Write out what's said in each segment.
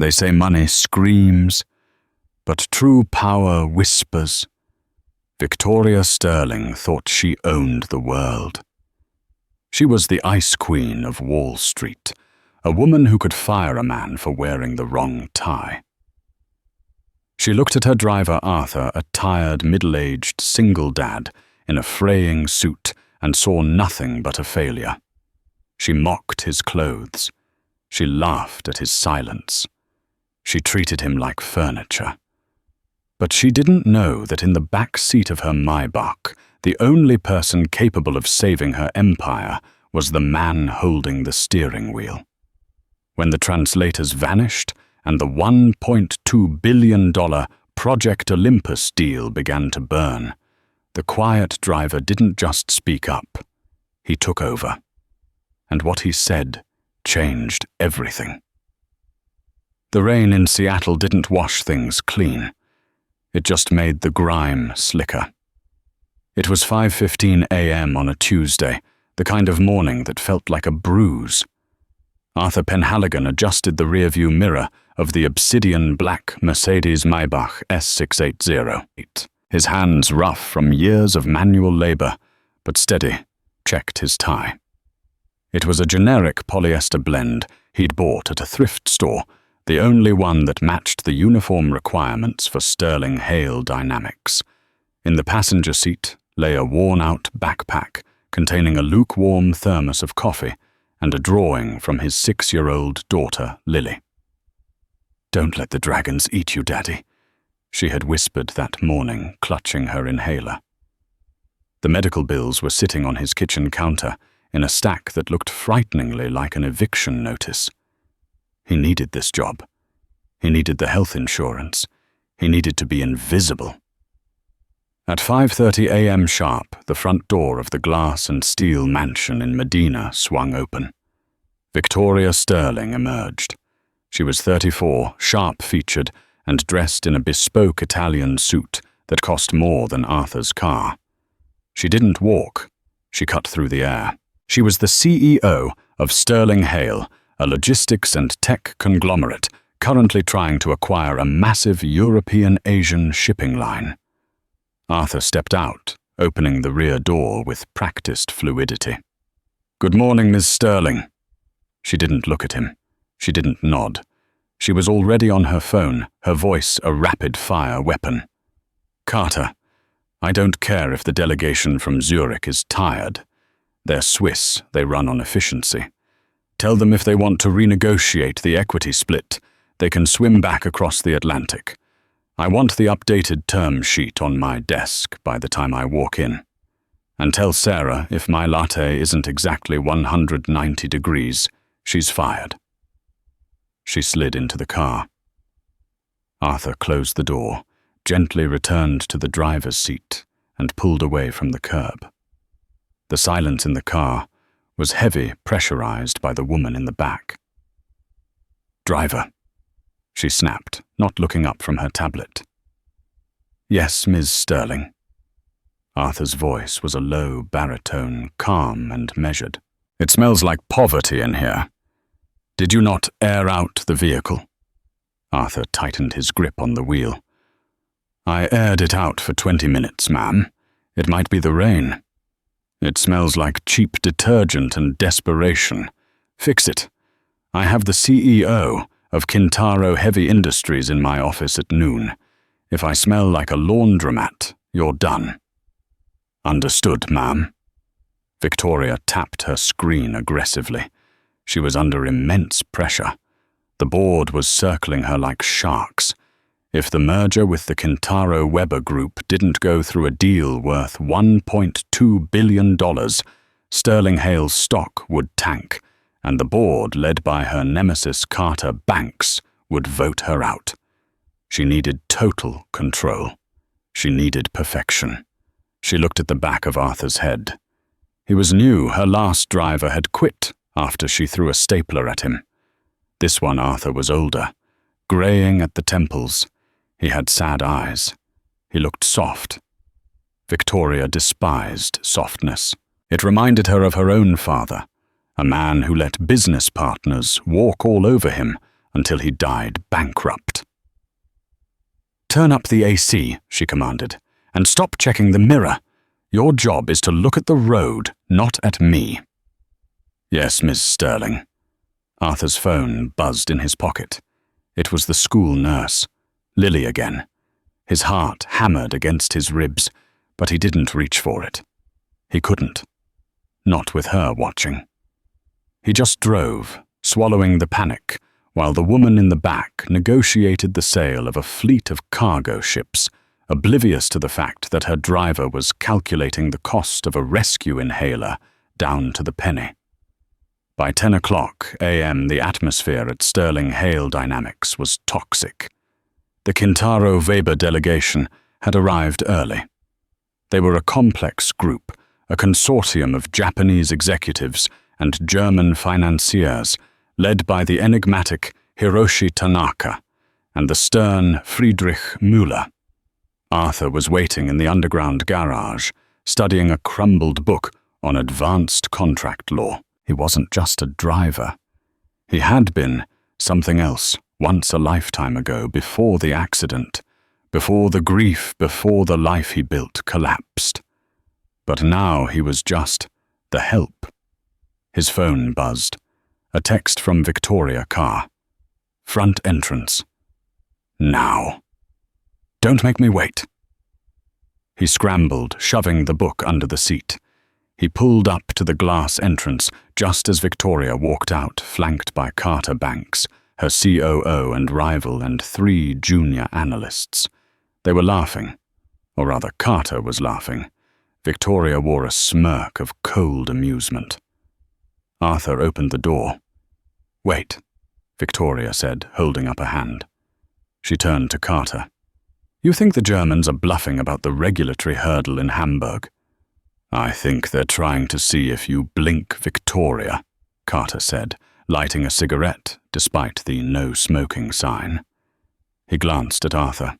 They say money screams, but true power whispers. Victoria Sterling thought she owned the world. She was the ice queen of Wall Street, a woman who could fire a man for wearing the wrong tie. She looked at her driver Arthur, a tired, middle-aged single dad in a fraying suit, and saw nothing but a failure. She mocked his clothes. She laughed at his silence. She treated him like furniture. But she didn't know that in the back seat of her Maybach, the only person capable of saving her empire was the man holding the steering wheel. When the Translators vanished and the $1.2 billion Project Olympus deal began to burn, the quiet driver didn't just speak up. He took over. And what he said changed everything. The rain in Seattle didn't wash things clean. It just made the grime slicker. It was 5:15 a.m. on a Tuesday, the kind of morning that felt like a bruise. Arthur Penhaligon adjusted the rearview mirror of the obsidian black Mercedes Maybach S680. His hands rough from years of manual labor, but steady, checked his tie. It was a generic polyester blend he'd bought at a thrift store, the only one that matched the uniform requirements for Sterling Hale Dynamics. In the passenger seat lay a worn-out backpack containing a lukewarm thermos of coffee and a drawing from his 6-year-old daughter, Lily. "Don't let the dragons eat you, Daddy," she had whispered that morning, clutching her inhaler. The medical bills were sitting on his kitchen counter in a stack that looked frighteningly like an eviction notice. He needed this job. He needed the health insurance. He needed to be invisible. At 5:30 a.m. sharp, the front door of the glass and steel mansion in Medina swung open. Victoria Sterling emerged. She was 34, sharp-featured, and dressed in a bespoke Italian suit that cost more than Arthur's car. She didn't walk. She cut through the air. She was the CEO of Sterling Hale, a logistics and tech conglomerate currently trying to acquire a massive European-Asian shipping line. Arthur stepped out, opening the rear door with practiced fluidity. "Good morning, Ms. Sterling." She didn't look at him. She didn't nod. She was already on her phone, her voice a rapid-fire weapon. "Carter, I don't care if the delegation from Zurich is tired. They're Swiss, they run on efficiency. Tell them if they want to renegotiate the equity split, they can swim back across the Atlantic. I want the updated term sheet on my desk by the time I walk in. And tell Sarah if my latte isn't exactly 190 degrees, she's fired." She slid into the car. Arthur closed the door, gently returned to the driver's seat, and pulled away from the curb. The silence in the car was heavy, pressurized by the woman in the back. "Driver," she snapped, not looking up from her tablet. "Yes, Ms. Sterling." Arthur's voice was a low baritone, calm and measured. "It smells like poverty in here. Did you not air out the vehicle?" Arthur tightened his grip on the wheel. "I aired it out for 20 minutes, ma'am. It might be the rain. It smells like cheap detergent and desperation. Fix it. I have the CEO of Kintaro Heavy Industries in my office at noon. If I smell like a laundromat, you're done." "Understood, ma'am." Victoria tapped her screen aggressively. She was under immense pressure. The board was circling her like sharks. If the merger with the Kintaro Weber Group didn't go through a deal worth $1.2 billion, Sterling Hale's stock would tank, and the board, led by her nemesis Carter Banks, would vote her out. She needed total control. She needed perfection. She looked at the back of Arthur's head. He was new. Her last driver had quit after she threw a stapler at him. This one, Arthur, was older, graying at the temples. He had sad eyes. He looked soft. Victoria despised softness. It reminded her of her own father, a man who let business partners walk all over him until he died bankrupt. "Turn up the AC," she commanded, "and stop checking the mirror. Your job is to look at the road, not at me." "Yes, Miss Sterling." Arthur's phone buzzed in his pocket. It was the school nurse, Lily again. His heart hammered against his ribs, but he didn't reach for it. He couldn't. Not with her watching. He just drove, swallowing the panic, while the woman in the back negotiated the sale of a fleet of cargo ships, oblivious to the fact that her driver was calculating the cost of a rescue inhaler down to the penny. By 10 o'clock a.m., the atmosphere at Sterling Hale Dynamics was toxic. The Kintaro Weber delegation had arrived early. They were a complex group, a consortium of Japanese executives and German financiers, led by the enigmatic Hiroshi Tanaka and the stern Friedrich Müller. Arthur was waiting in the underground garage, studying a crumbled book on advanced contract law. He wasn't just a driver. He had been something else once a lifetime ago, before the accident, before the grief, before the life he built collapsed. But now he was just the help. His phone buzzed. A text from Victoria Carr. "Front entrance. Now. Don't make me wait." He scrambled, shoving the book under the seat. He pulled up to the glass entrance just as Victoria walked out, flanked by Carter Banks, her COO and rival, and 3 junior analysts. They were laughing. Or rather, Carter was laughing. Victoria wore a smirk of cold amusement. Arthur opened the door. "Wait," Victoria said, holding up a hand. She turned to Carter. "You think the Germans are bluffing about the regulatory hurdle in Hamburg?" "I think they're trying to see if you blink, Victoria," Carter said, lighting a cigarette despite the no smoking sign. He glanced at Arthur.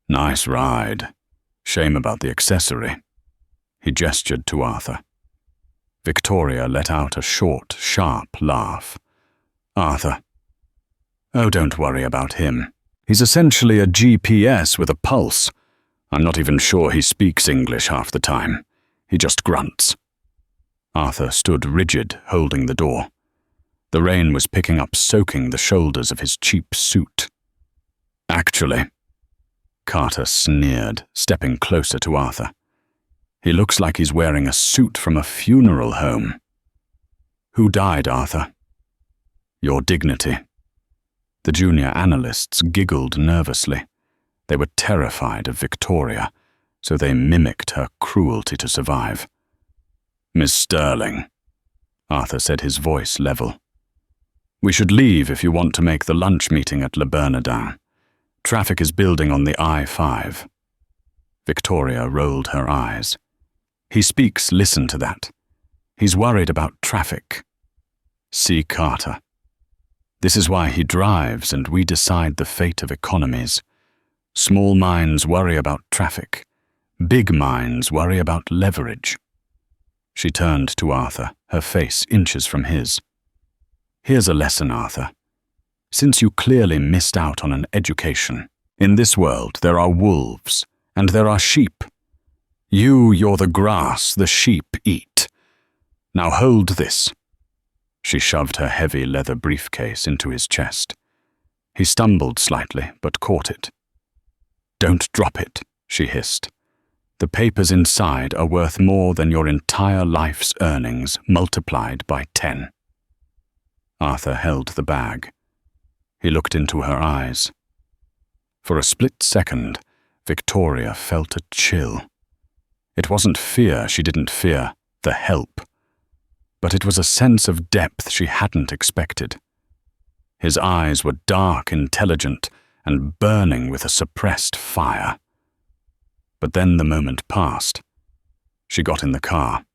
"Nice ride. Shame about the accessory." He gestured to Arthur. Victoria let out a short, sharp laugh. "Arthur. Oh, don't worry about him. He's essentially a GPS with a pulse. I'm not even sure he speaks English half the time. He just grunts." Arthur stood rigid, holding the door. The rain was picking up, soaking the shoulders of his cheap suit. "Actually," Carter sneered, stepping closer to Arthur. "He looks like he's wearing a suit from a funeral home." "Who died, Arthur?" "Your dignity." The junior analysts giggled nervously. They were terrified of Victoria, so they mimicked her cruelty to survive. "Miss Sterling," Arthur said, his voice level. "We should leave if you want to make the lunch meeting at Le Bernardin. Traffic is building on the I-5. Victoria rolled her eyes. "He speaks, listen to that. He's worried about traffic. See Carter. This is why he drives and we decide the fate of economies. Small minds worry about traffic. Big minds worry about leverage." She turned to Arthur, her face inches from his. "Here's a lesson, Arthur. Since you clearly missed out on an education, in this world there are wolves and there are sheep. You're the grass the sheep eat. Now hold this." She shoved her heavy leather briefcase into his chest. He stumbled slightly, but caught it. "Don't drop it," she hissed. "The papers inside are worth more than your entire life's earnings multiplied by 10. Arthur held the bag. He looked into her eyes. For a split second, Victoria felt a chill. It wasn't fear she didn't fear, the help. But it was a sense of depth she hadn't expected. His eyes were dark, intelligent, and burning with a suppressed fire. But then the moment passed. She got in the car.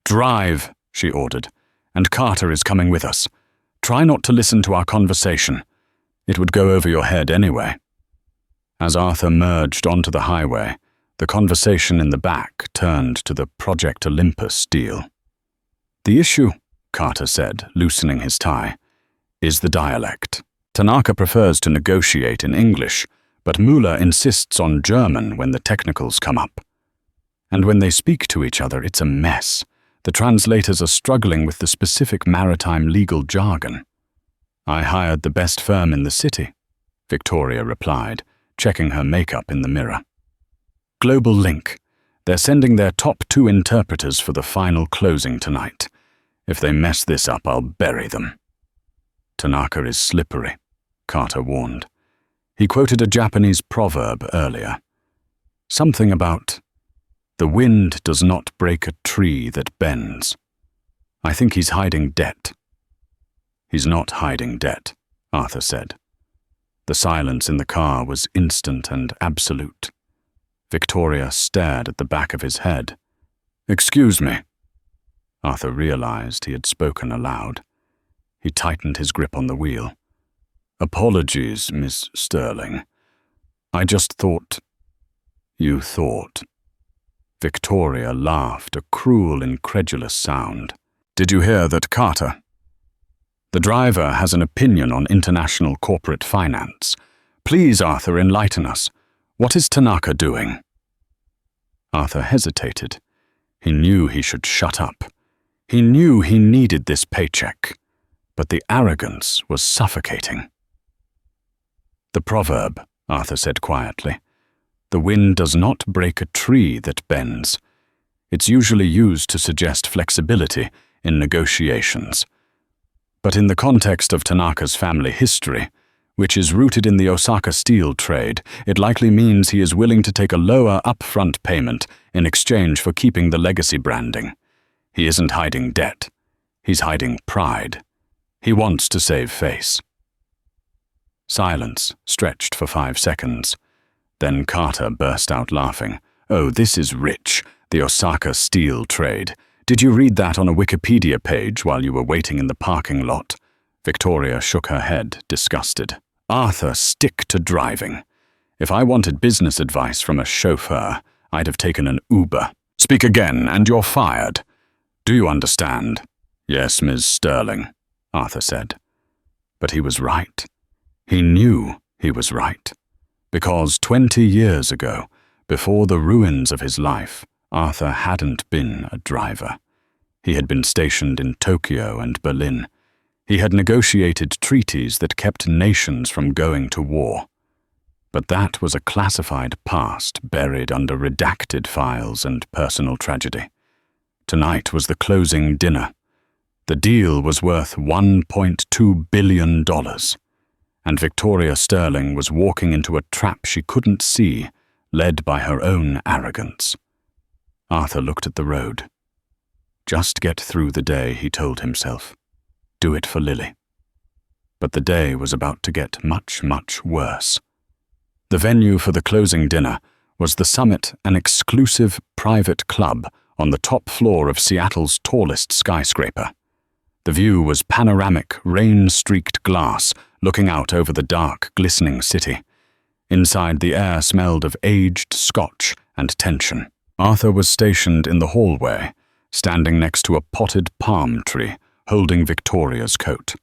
"Drive," she ordered, "and Carter is coming with us. Try not to listen to our conversation. It would go over your head anyway." As Arthur merged onto the highway, the conversation in the back turned to the Project Olympus deal. "The issue," Carter said, loosening his tie, is the dialect. Tanaka prefers to negotiate in English, but Mueller insists on German when the technicals come up. And when they speak to each other, it's a mess. The translators are struggling with the specific maritime legal jargon. I hired the best firm in the city, Victoria replied, checking her makeup in the mirror. Global Link. They're sending their top 2 interpreters for the final closing tonight. If they mess this up, I'll bury them. Tanaka is slippery, Carter warned. He quoted a Japanese proverb earlier. Something about, "The wind does not break a tree that bends." I think he's hiding debt. He's not hiding debt, Arthur said. The silence in the car was instant and absolute. Victoria stared at the back of his head. "Excuse me." Arthur realized he had spoken aloud. He tightened his grip on the wheel. "Apologies, Miss Sterling. I just thought—" "You thought." Victoria laughed, a cruel, incredulous sound. "Did you hear that, Carter? The driver has an opinion on international corporate finance. Please, Arthur, enlighten us. What is Tanaka doing?" Arthur hesitated. He knew he should shut up. He knew he needed this paycheck, but the arrogance was suffocating. "The proverb," Arthur said quietly. "The wind does not break a tree that bends." It's usually used to suggest flexibility in negotiations. But in the context of Tanaka's family history, which is rooted in the Osaka steel trade, it likely means he is willing to take a lower upfront payment in exchange for keeping the legacy branding. He isn't hiding debt. He's hiding pride. He wants to save face. Silence stretched for 5 seconds. Then Carter burst out laughing. "Oh, this is rich, the Osaka steel trade. Did you read that on a Wikipedia page while you were waiting in the parking lot?" Victoria shook her head, disgusted. "Arthur, stick to driving. If I wanted business advice from a chauffeur, I'd have taken an Uber." "Speak again, and you're fired. Do you understand?" "Yes, Ms. Sterling," Arthur said. But he was right. He knew he was right. Because 20 years ago, before the ruins of his life, Arthur hadn't been a driver. He had been stationed in Tokyo and Berlin. He had negotiated treaties that kept nations from going to war. But that was a classified past buried under redacted files and personal tragedy. Tonight was the closing dinner. The deal was worth $1.2 billion. And Victoria Sterling was walking into a trap she couldn't see, led by her own arrogance. Arthur looked at the road. Just get through the day, he told himself. Do it for Lily. But the day was about to get much, much worse. The venue for the closing dinner was the Summit, an exclusive private club on the top floor of Seattle's tallest skyscraper. The view was panoramic, rain-streaked glass looking out over the dark, glistening city. Inside, the air smelled of aged scotch and tension. Arthur was stationed in the hallway, standing next to a potted palm tree, holding Victoria's coat.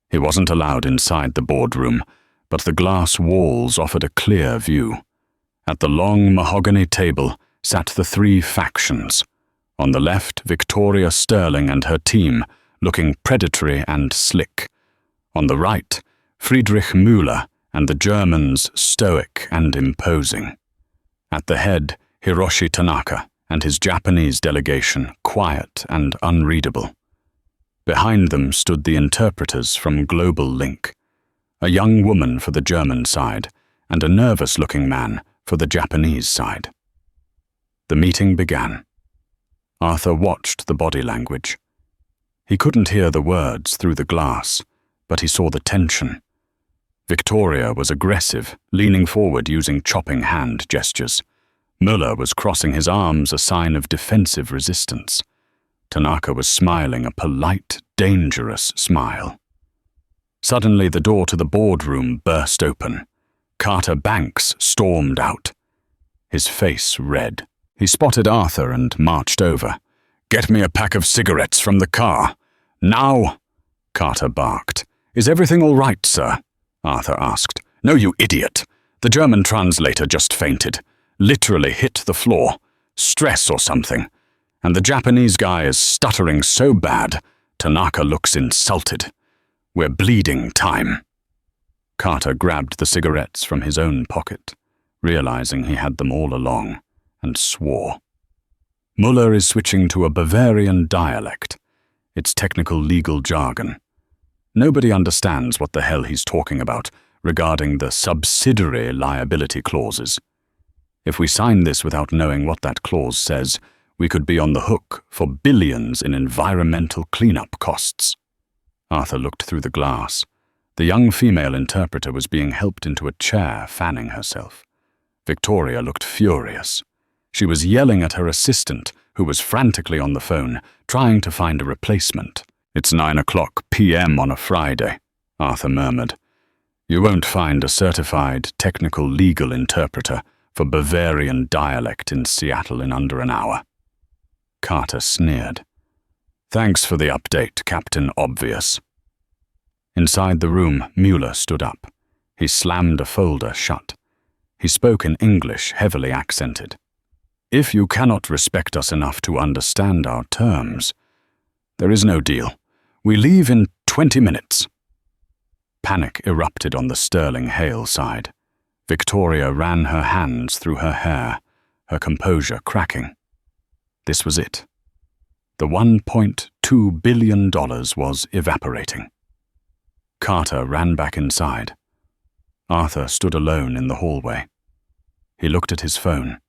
He wasn't allowed inside the boardroom, but the glass walls offered a clear view. At the long mahogany table sat the 3 factions. On the left, Victoria Sterling and her team, looking predatory and slick. On the right, Friedrich Müller and the Germans, stoic and imposing. At the head, Hiroshi Tanaka and his Japanese delegation, quiet and unreadable. Behind them stood the interpreters from Global Link, a young woman for the German side and a nervous-looking man for the Japanese side. The meeting began. Arthur watched the body language. He couldn't hear the words through the glass, but he saw the tension. Victoria was aggressive, leaning forward using chopping hand gestures. Müller was crossing his arms, a sign of defensive resistance. Tanaka was smiling, a polite, dangerous smile. Suddenly, the door to the boardroom burst open. Carter Banks stormed out, his face red. He spotted Arthur and marched over. "Get me a pack of cigarettes from the car. Now!" Carter barked. Is everything all right, sir? Arthur asked. No, you idiot. The German translator just fainted. Literally hit the floor. Stress or something. And the Japanese guy is stuttering so bad, Tanaka looks insulted. We're bleeding time. Carter grabbed the cigarettes from his own pocket, realizing he had them all along, and swore. Muller is switching to a Bavarian dialect. It's technical legal jargon. Nobody understands what the hell he's talking about regarding the subsidiary liability clauses. If we sign this without knowing what that clause says, we could be on the hook for billions in environmental cleanup costs. Arthur looked through the glass. The young female interpreter was being helped into a chair, fanning herself. Victoria looked furious. She was yelling at her assistant, who was frantically on the phone, trying to find a replacement. It's 9:00 p.m. on a Friday, Arthur murmured. You won't find a certified technical legal interpreter for Bavarian dialect in Seattle in under an hour. Carter sneered. Thanks for the update, Captain Obvious. Inside the room, Mueller stood up. He slammed a folder shut. He spoke in English, heavily accented. If you cannot respect us enough to understand our terms, there is no deal. We leave in 20 minutes. Panic erupted on the Sterling Hale side. Victoria ran her hands through her hair, her composure cracking. This was it. The $1.2 billion was evaporating. Carter ran back inside. Arthur stood alone in the hallway. He looked at his phone.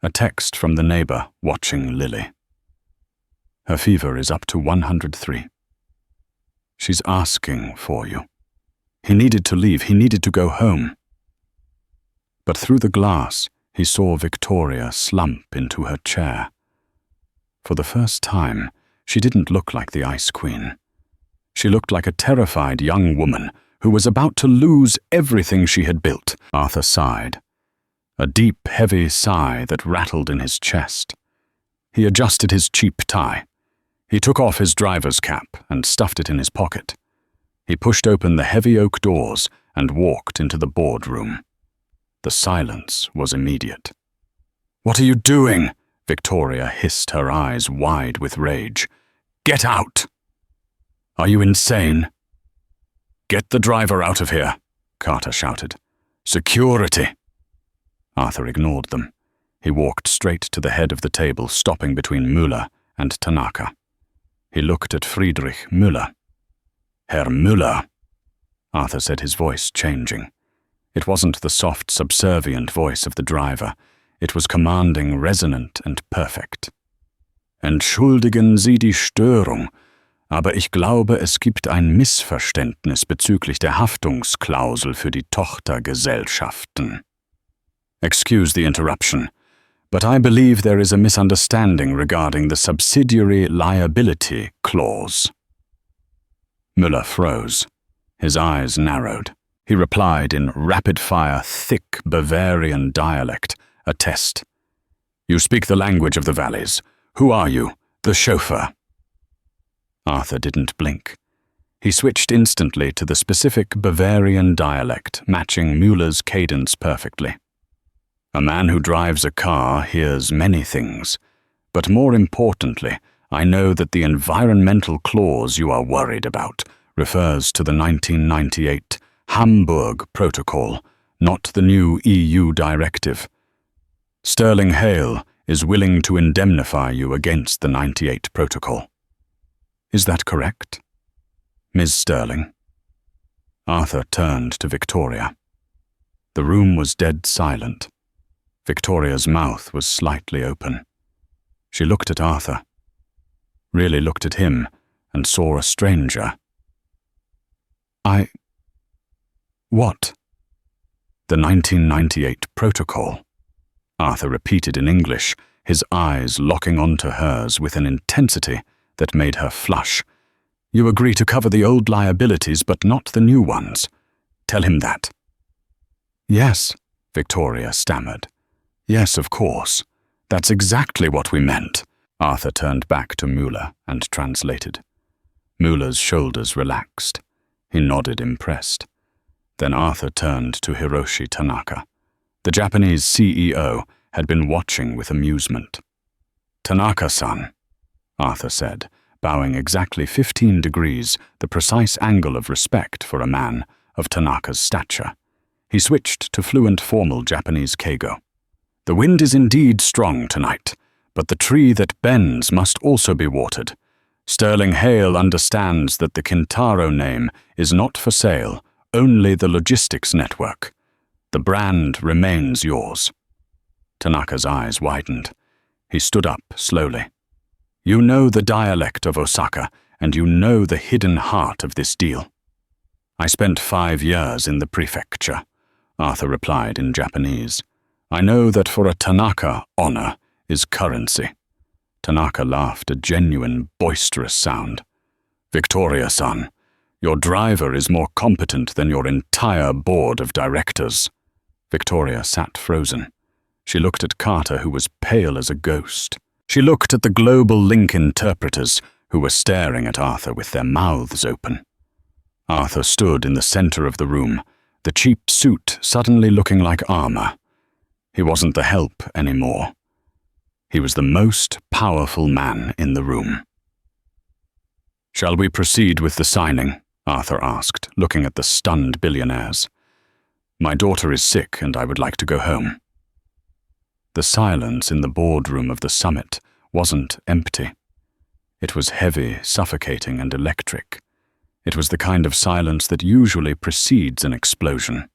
A text from the neighbor watching Lily. Her fever is up to 103. She's asking for you. He needed to leave. He needed to go home. But through the glass, he saw Victoria slump into her chair. For the first time, she didn't look like the Ice Queen. She looked like a terrified young woman who was about to lose everything she had built. Arthur sighed. A deep, heavy sigh that rattled in his chest. He adjusted his cheap tie. He took off his driver's cap and stuffed it in his pocket. He pushed open the heavy oak doors and walked into the boardroom. The silence was immediate. "What are you doing?" Victoria hissed, her eyes wide with rage. "Get out!" "Are you insane?" "Get the driver out of here," Carter shouted. "Security!" Arthur ignored them. He walked straight to the head of the table, stopping between Müller and Tanaka. He looked at Friedrich Müller. "Herr Müller," Arthur said, his voice changing. It wasn't the soft, subservient voice of the driver. It was commanding, resonant, and perfect. "Entschuldigen Sie die Störung, aber ich glaube, es gibt ein Missverständnis bezüglich der Haftungsklausel für die Tochtergesellschaften." "Excuse the interruption, but I believe there is a misunderstanding regarding the subsidiary liability clause." Müller froze. His eyes narrowed. He replied in rapid-fire, thick Bavarian dialect, a test. "You speak the language of the valleys. Who are you? The chauffeur?" Arthur didn't blink. He switched instantly to the specific Bavarian dialect, matching Müller's cadence perfectly. "A man who drives a car hears many things, but more importantly, I know that the environmental clause you are worried about refers to the 1998 Hamburg Protocol, not the new EU directive. Sterling Hale is willing to indemnify you against the 98 Protocol. Is that correct, Ms. Sterling?" Arthur turned to Victoria. The room was dead silent. Victoria's mouth was slightly open. She looked at Arthur, really looked at him, and saw a stranger. What?" "The 1998 Protocol," Arthur repeated in English, his eyes locking onto hers with an intensity that made her flush. "You agree to cover the old liabilities, but not the new ones. Tell him that." "Yes," Victoria stammered. "Yes, of course. That's exactly what we meant." Arthur turned back to Müller and translated. Müller's shoulders relaxed. He nodded, impressed. Then Arthur turned to Hiroshi Tanaka. The Japanese CEO had been watching with amusement. "Tanaka-san," Arthur said, bowing exactly 15 degrees, the precise angle of respect for a man of Tanaka's stature. He switched to fluent formal Japanese keigo. "The wind is indeed strong tonight, but the tree that bends must also be watered. Sterling Hale understands that the Kintaro name is not for sale, only the logistics network. The brand remains yours." Tanaka's eyes widened. He stood up slowly. "You know the dialect of Osaka, and you know the hidden heart of this deal." "I spent 5 years in the prefecture," Arthur replied in Japanese. "I know that for a Tanaka, honor is currency." Tanaka laughed, a genuine, boisterous sound. "Victoria-san, your driver is more competent than your entire board of directors." Victoria sat frozen. She looked at Carter, who was pale as a ghost. She looked at the Global Link interpreters, who were staring at Arthur with their mouths open. Arthur stood in the center of the room, the cheap suit suddenly looking like armor. He wasn't the help anymore. He was the most powerful man in the room. "Shall we proceed with the signing?" Arthur asked, looking at the stunned billionaires. "My daughter is sick and I would like to go home." The silence in the boardroom of the summit wasn't empty. It was heavy, suffocating, and electric. It was the kind of silence that usually precedes an explosion.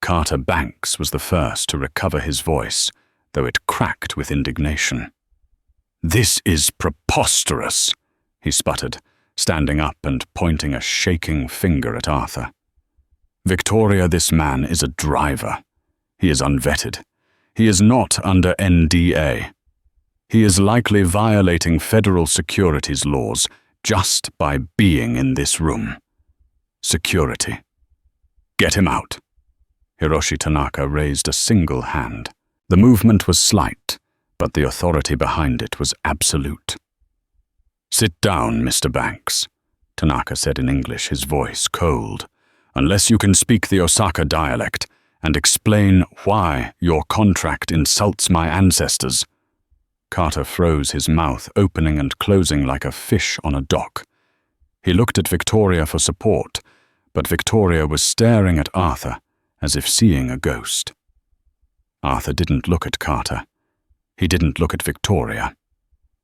Carter Banks was the first to recover his voice, though it cracked with indignation. "This is preposterous," he sputtered, standing up and pointing a shaking finger at Arthur. "Victoria, this man is a driver. He is unvetted. He is not under NDA. He is likely violating federal securities laws just by being in this room. Security. Get him out." Hiroshi Tanaka raised a single hand. The movement was slight, but the authority behind it was absolute. "Sit down, Mr. Banks," Tanaka said in English, his voice cold. "Unless you can speak the Osaka dialect and explain why your contract insults my ancestors." Carter froze, his mouth opening and closing like a fish on a dock. He looked at Victoria for support, but Victoria was staring at Arthur as if seeing a ghost. Arthur didn't look at Carter. He didn't look at Victoria.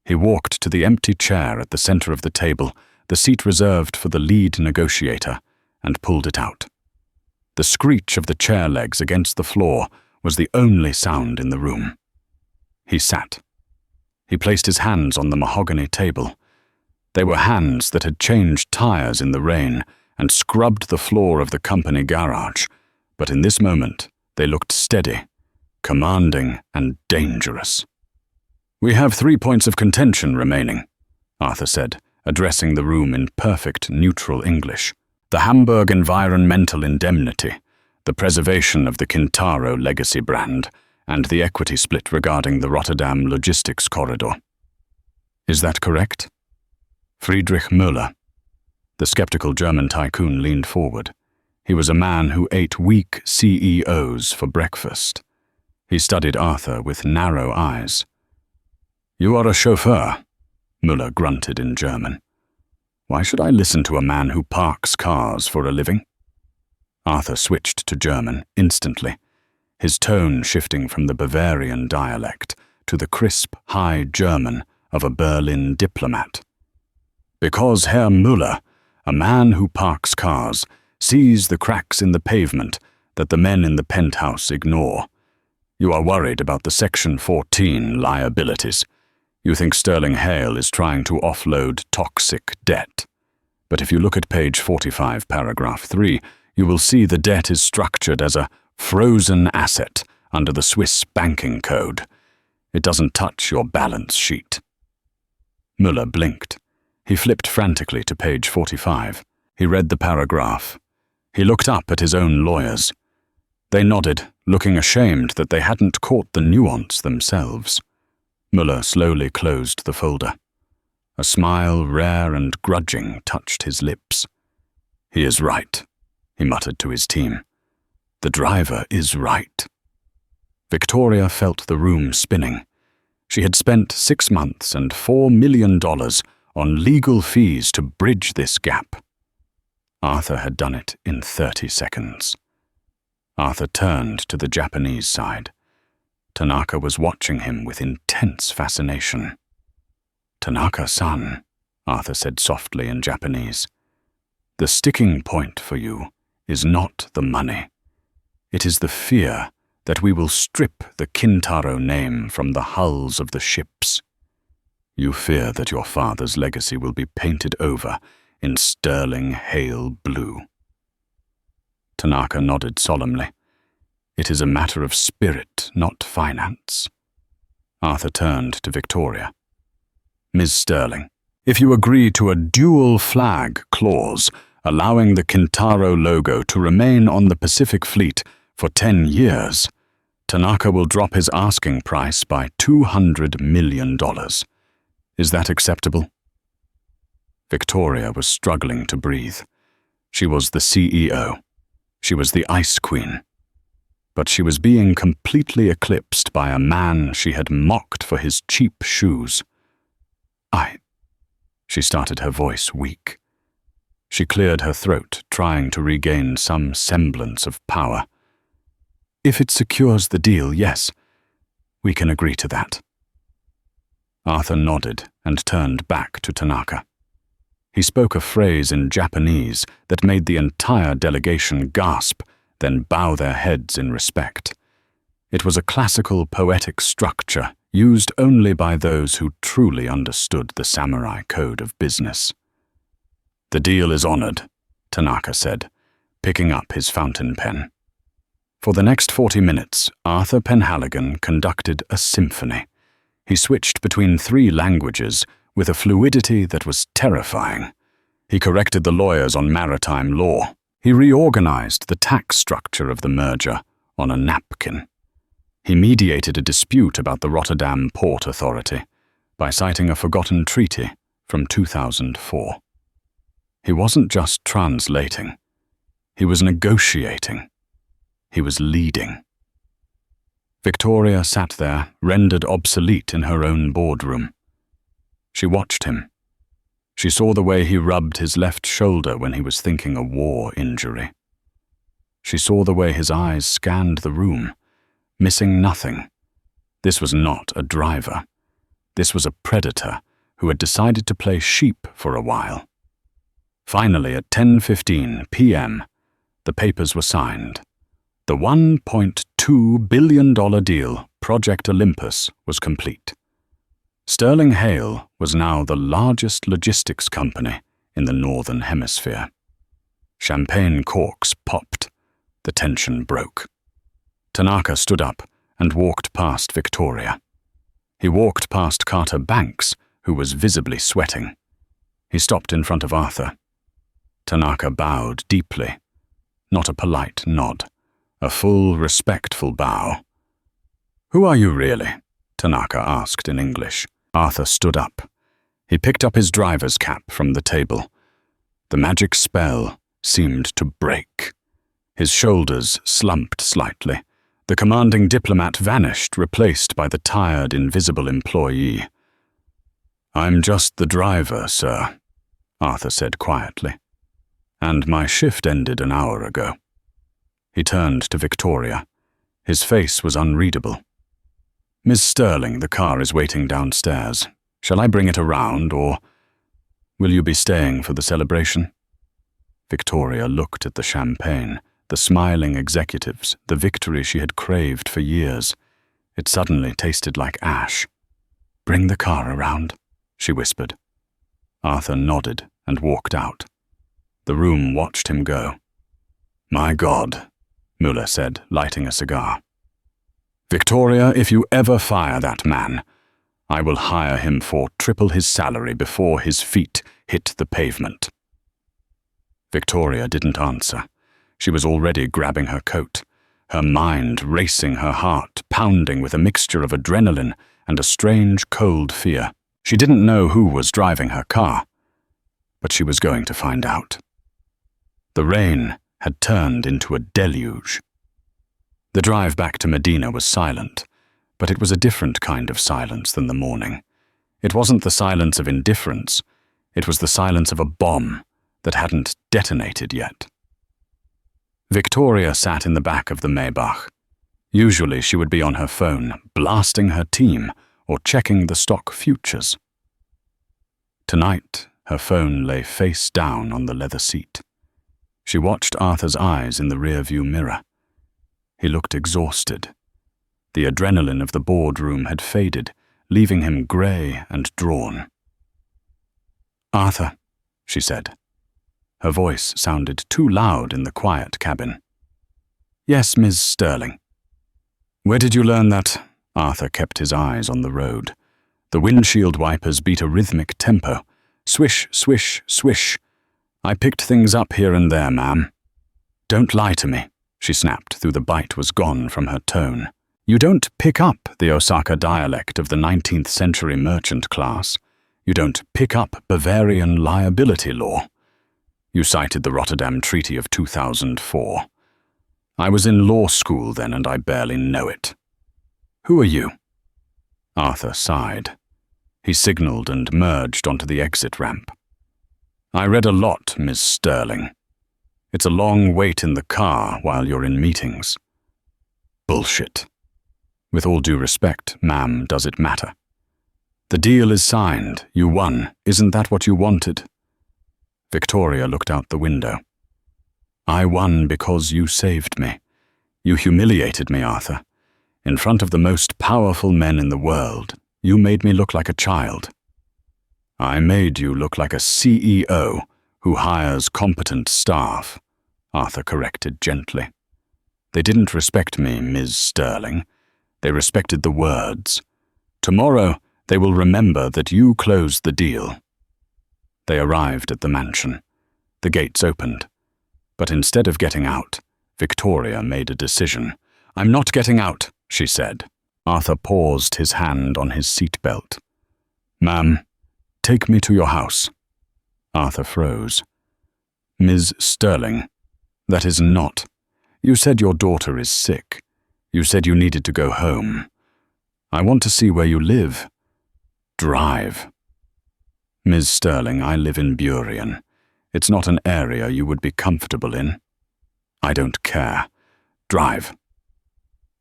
He walked to the empty chair at the center of the table, the seat reserved for the lead negotiator, and pulled it out. The screech of the chair legs against the floor was the only sound in the room. He sat. He placed his hands on the mahogany table. They were hands that had changed tires in the rain and scrubbed the floor of the company garage, but in this moment they looked steady, commanding, and dangerous. "We have 3 points of contention remaining," Arthur said, addressing the room in perfect neutral English. "The Hamburg environmental indemnity, the preservation of the Kintaro legacy brand, and the equity split regarding the Rotterdam logistics corridor." "Is that correct?" Friedrich Müller, the skeptical German tycoon, leaned forward. He was a man who ate weak CEOs for breakfast. He studied Arthur with narrow eyes. "You are a chauffeur," Müller grunted in German. "Why should I listen to a man who parks cars for a living?" Arthur switched to German instantly, his tone shifting from the Bavarian dialect to the crisp, high German of a Berlin diplomat. "Because Herr Müller, a man who parks cars, sees the cracks in the pavement that the men in the penthouse ignore. You are worried about the Section 14 liabilities. You think Sterling Hale is trying to offload toxic debt. But if you look at page 45, paragraph 3, you will see the debt is structured as a frozen asset under the Swiss banking code. It doesn't touch your balance sheet." Müller blinked. He flipped frantically to page 45. He read the paragraph. He looked up at his own lawyers. They nodded, looking ashamed that they hadn't caught the nuance themselves. Müller slowly closed the folder. A smile, rare and grudging, touched his lips. "He is right," he muttered to his team. "The driver is right." Victoria felt the room spinning. She had spent 6 months and $4 million on legal fees to bridge this gap. Arthur had done it in 30 seconds. Arthur turned to the Japanese side. Tanaka was watching him with intense fascination. "Tanaka-san," Arthur said softly in Japanese, "the sticking point for you is not the money. It is the fear that we will strip the Kintaro name from the hulls of the ships. You fear that your father's legacy will be painted over in sterling hail blue." Tanaka nodded solemnly. "It is a matter of spirit, not finance." Arthur turned to Victoria. "Ms. Sterling, if you agree to a dual flag clause allowing the Kintaro logo to remain on the Pacific Fleet for 10 years, Tanaka will drop his asking price by $200 million. Is that acceptable?" Victoria was struggling to breathe. She was the CEO. She was the Ice Queen. But she was being completely eclipsed by a man she had mocked for his cheap shoes. She started, her voice weak. She cleared her throat, trying to regain some semblance of power. "If it secures the deal, yes, we can agree to that." Arthur nodded and turned back to Tanaka. He spoke a phrase in Japanese that made the entire delegation gasp, then bow their heads in respect. It was a classical poetic structure used only by those who truly understood the samurai code of business. "The deal is honored," Tanaka said, picking up his fountain pen. For the next 40 minutes, Arthur Penhaligon conducted a symphony. He switched between 3 languages with a fluidity that was terrifying. He corrected the lawyers on maritime law. He reorganized the tax structure of the merger on a napkin. He mediated a dispute about the Rotterdam Port Authority by citing a forgotten treaty from 2004. He wasn't just translating. He was negotiating. He was leading. Victoria sat there, rendered obsolete in her own boardroom. She watched him. She saw the way he rubbed his left shoulder when he was thinking a war injury. She saw the way his eyes scanned the room, missing nothing. This was not a driver. This was a predator who had decided to play sheep for a while. Finally, at 10:15 p.m., the papers were signed. The $1.2 billion deal, Project Olympus, was complete. Sterling Hale was now the largest logistics company in the Northern Hemisphere. Champagne corks popped. The tension broke. Tanaka stood up and walked past Victoria. He walked past Carter Banks, who was visibly sweating. He stopped in front of Arthur. Tanaka bowed deeply. Not a polite nod. A full, respectful bow. "Who are you really?" Tanaka asked in English. Arthur stood up. He picked up his driver's cap from the table. The magic spell seemed to break. His shoulders slumped slightly. The commanding diplomat vanished, replaced by the tired, invisible employee. "I'm just the driver, sir," Arthur said quietly. "And my shift ended an hour ago." He turned to Victoria. His face was unreadable. "Miss Sterling, the car is waiting downstairs. Shall I bring it around, or will you be staying for the celebration?" Victoria looked at the champagne, the smiling executives, the victory she had craved for years. It suddenly tasted like ash. "Bring the car around," she whispered. Arthur nodded and walked out. The room watched him go. "My God," Muller said, lighting a cigar. "Victoria, if you ever fire that man, I will hire him for triple his salary before his feet hit the pavement." Victoria didn't answer. She was already grabbing her coat, her mind racing, her heart pounding with a mixture of adrenaline and a strange, cold fear. She didn't know who was driving her car, but she was going to find out. The rain had turned into a deluge. The drive back to Medina was silent, but it was a different kind of silence than the morning. It wasn't the silence of indifference. It was the silence of a bomb that hadn't detonated yet. Victoria sat in the back of the Maybach. Usually she would be on her phone, blasting her team or checking the stock futures. Tonight, her phone lay face down on the leather seat. She watched Arthur's eyes in the rearview mirror. He looked exhausted. The adrenaline of the boardroom had faded, leaving him grey and drawn. "Arthur," she said. Her voice sounded too loud in the quiet cabin. "Yes, Ms. Sterling." "Where did you learn that?" Arthur kept his eyes on the road. The windshield wipers beat a rhythmic tempo. Swish, swish, swish. "I picked things up here and there, ma'am." "Don't lie to me," she snapped through the bite was gone from her tone. "You don't pick up the Osaka dialect of the 19th century merchant class. You don't pick up Bavarian liability law. You cited the Rotterdam Treaty of 2004. I was in law school then and I barely know it. Who are you?" Arthur sighed. He signaled and merged onto the exit ramp. "I read a lot, Miss Sterling. It's a long wait in the car while you're in meetings." "Bullshit. With all due respect, ma'am, does it matter? The deal is signed. You won. Isn't that what you wanted?" Victoria looked out the window. "I won because you saved me. You humiliated me, Arthur. In front of the most powerful men in the world, you made me look like a child." "I made you look like a CEO who hires competent staff," Arthur corrected gently. "They didn't respect me, Ms. Sterling. They respected the words. Tomorrow, they will remember that you closed the deal." They arrived at the mansion. The gates opened. But instead of getting out, Victoria made a decision. "I'm not getting out," she said. Arthur paused, his hand on his seatbelt. "Ma'am, take me to your house." Arthur froze. "Ms. Sterling, that is not. You said your daughter is sick. You said you needed to go home. I want to see where you live. Drive." "Ms. Sterling, I live in Burien. It's not an area you would be comfortable in." "I don't care. Drive."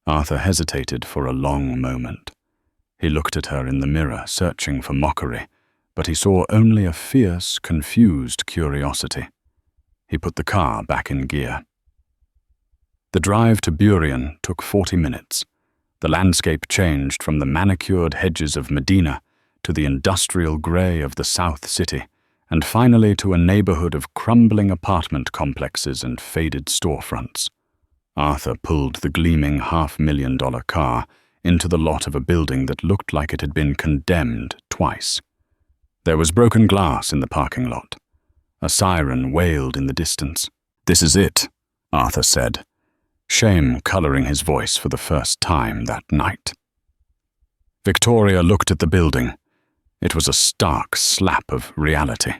Arthur hesitated for a long moment. He looked at her in the mirror, searching for mockery, but he saw only a fierce, confused curiosity. He put the car back in gear. The drive to Burien took 40 minutes. The landscape changed from the manicured hedges of Medina to the industrial grey of the South City, and finally to a neighborhood of crumbling apartment complexes and faded storefronts. Arthur pulled the gleaming $500,000 car into the lot of a building that looked like it had been condemned twice. There was broken glass in the parking lot. A siren wailed in the distance. "This is it," Arthur said, shame coloring his voice for the first time that night. Victoria looked at the building. It was a stark slap of reality.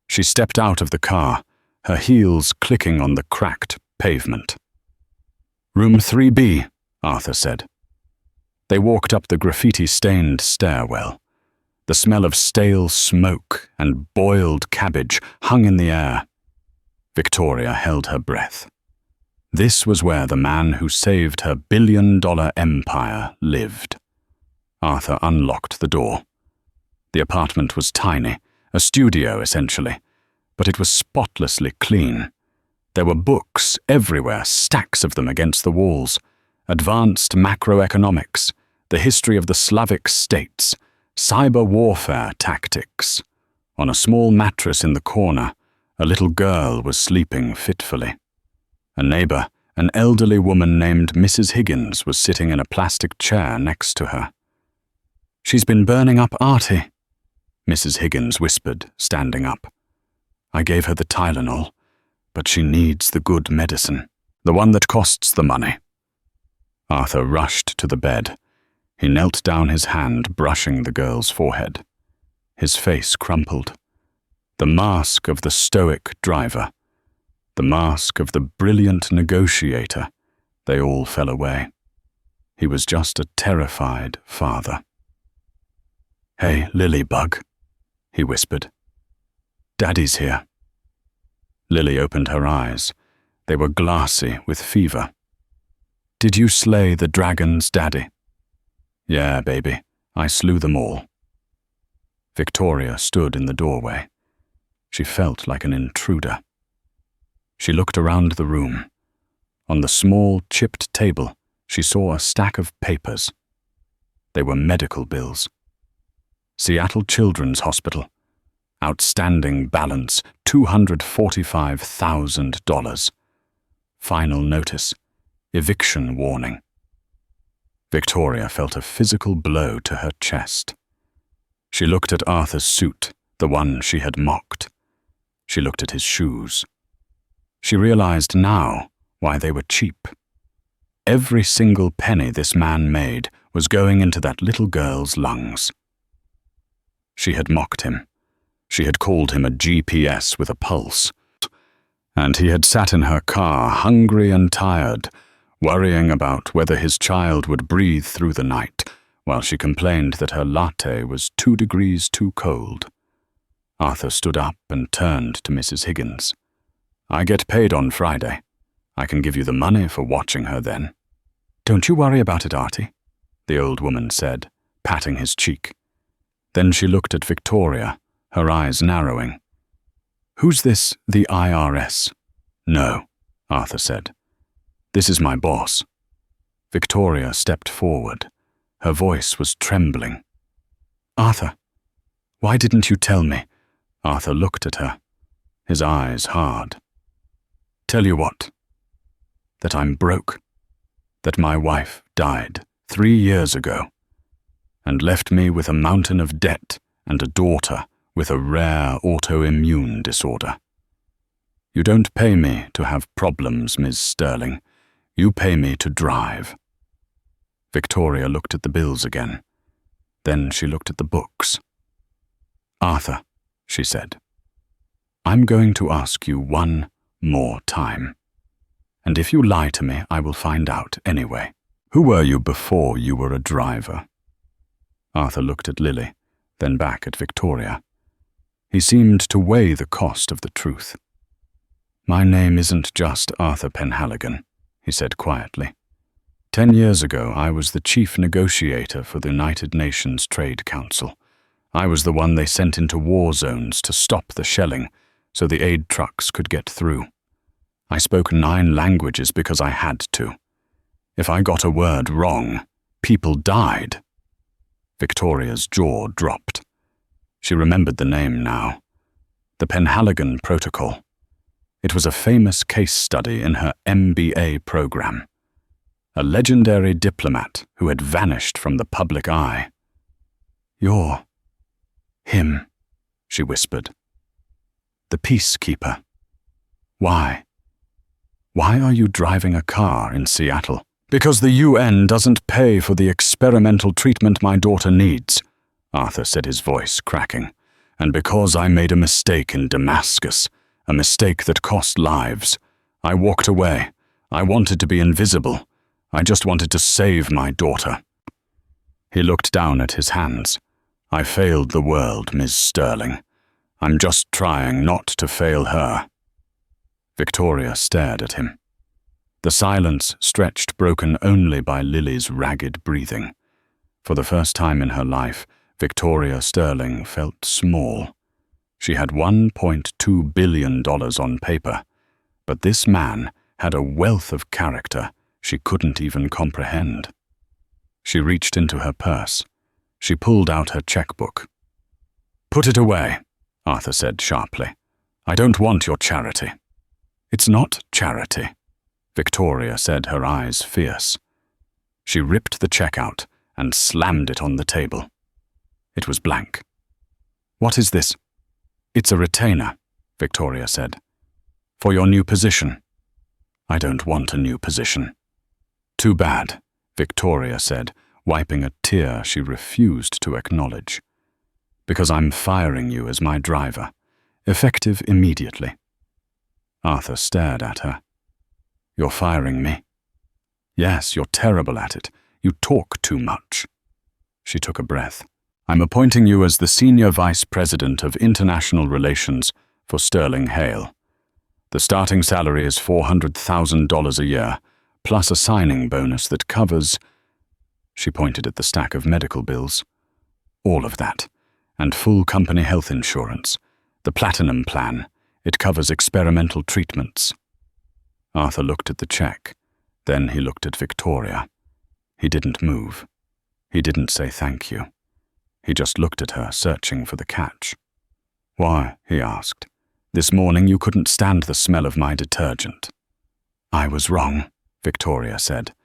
She stepped out of the car, her heels clicking on the cracked pavement. "Room 3B, Arthur said. They walked up the graffiti-stained stairwell. The smell of stale smoke and boiled cabbage hung in the air. Victoria held her breath. This was where the man who saved her billion-dollar empire lived. Arthur unlocked the door. The apartment was tiny, a studio essentially, but it was spotlessly clean. There were books everywhere, stacks of them against the walls. Advanced macroeconomics, the history of the Slavic states, cyber warfare tactics. On a small mattress in the corner, a little girl was sleeping fitfully. A neighbor, an elderly woman named Mrs. Higgins, was sitting in a plastic chair next to her. "She's been burning up Artie," Mrs. Higgins whispered, standing up. "I gave her the Tylenol, but she needs the good medicine, the one that costs the money." Arthur rushed to the bed. He knelt down, his hand brushing the girl's forehead. His face crumpled. The mask of the stoic driver. The mask of the brilliant negotiator, they all fell away. He was just a terrified father. "Hey, Lilybug," he whispered. "Daddy's here." Lily opened her eyes. They were glassy with fever. "Did you slay the dragons, Daddy?" "Yeah, baby. I slew them all." Victoria stood in the doorway. She felt like an intruder. She looked around the room. On the small, chipped table, she saw a stack of papers. They were medical bills. Seattle Children's Hospital. Outstanding balance, $245,000. Final notice. Eviction warning. Victoria felt a physical blow to her chest. She looked at Arthur's suit, the one she had mocked. She looked at his shoes. She realized now why they were cheap. Every single penny this man made was going into that little girl's lungs. She had mocked him. She had called him a GPS with a pulse. And he had sat in her car, hungry and tired, worrying about whether his child would breathe through the night, while she complained that her latte was 2 degrees too cold. Arthur stood up and turned to Mrs. Higgins. "I get paid on Friday. I can give you the money for watching her then." "Don't you worry about it, Artie," the old woman said, patting his cheek. Then she looked at Victoria, her eyes narrowing. "Who's this, the IRS?" "No," Arthur said. "This is my boss." Victoria stepped forward. Her voice was trembling. "Arthur, why didn't you tell me?" Arthur looked at her, his eyes hard. "Tell you what? That I'm broke. That my wife died 3 years ago and left me with a mountain of debt and a daughter with a rare autoimmune disorder. You don't pay me to have problems, Ms. Sterling. You pay me to drive." Victoria looked at the bills again. Then she looked at the books. "Arthur," she said, "I'm going to ask you one more time. And if you lie to me, I will find out anyway. Who were you before you were a driver?" Arthur looked at Lily, then back at Victoria. He seemed to weigh the cost of the truth. "My name isn't just Arthur Penhaligon," he said quietly. 10 years ago, I was the chief negotiator for the United Nations Trade Council. I was the one they sent into war zones to stop the shelling so the aid trucks could get through. I spoke 9 languages because I had to. If I got a word wrong, people died." Victoria's jaw dropped. She remembered the name now. The Penhaligon Protocol. It was a famous case study in her MBA program. A legendary diplomat who had vanished from the public eye. "You're him," she whispered. "The peacekeeper. Why? Why are you driving a car in Seattle?" "Because the UN doesn't pay for the experimental treatment my daughter needs," Arthur said, his voice cracking. "And because I made a mistake in Damascus, a mistake that cost lives. I walked away. I wanted to be invisible. I just wanted to save my daughter." He looked down at his hands. "I failed the world, Ms. Sterling. I'm just trying not to fail her." Victoria stared at him. The silence stretched, broken only by Lily's ragged breathing. For the first time in her life, Victoria Sterling felt small. She had $1.2 billion on paper, but this man had a wealth of character she couldn't even comprehend. She reached into her purse. She pulled out her checkbook. "Put it away," Arthur said sharply. "I don't want your charity." "It's not charity," Victoria said, her eyes fierce. She ripped the check out and slammed it on the table. It was blank. "What is this?" "It's a retainer," Victoria said. "For your new position." "I don't want a new position." "Too bad," Victoria said, wiping a tear she refused to acknowledge. "Because I'm firing you as my driver, effective immediately." Arthur stared at her. "You're firing me?" "Yes, you're terrible at it. You talk too much." She took a breath. "I'm appointing you as the Senior Vice President of International Relations for Sterling Hale. The starting salary is $400,000 a year, plus a signing bonus that covers—" She pointed at the stack of medical bills. "All of that, and full company health insurance. The Platinum Plan. It covers experimental treatments." Arthur looked at the check. Then he looked at Victoria. He didn't move. He didn't say thank you. He just looked at her, searching for the catch. "Why?" he asked. "This morning you couldn't stand the smell of my detergent." "I was wrong," Victoria said.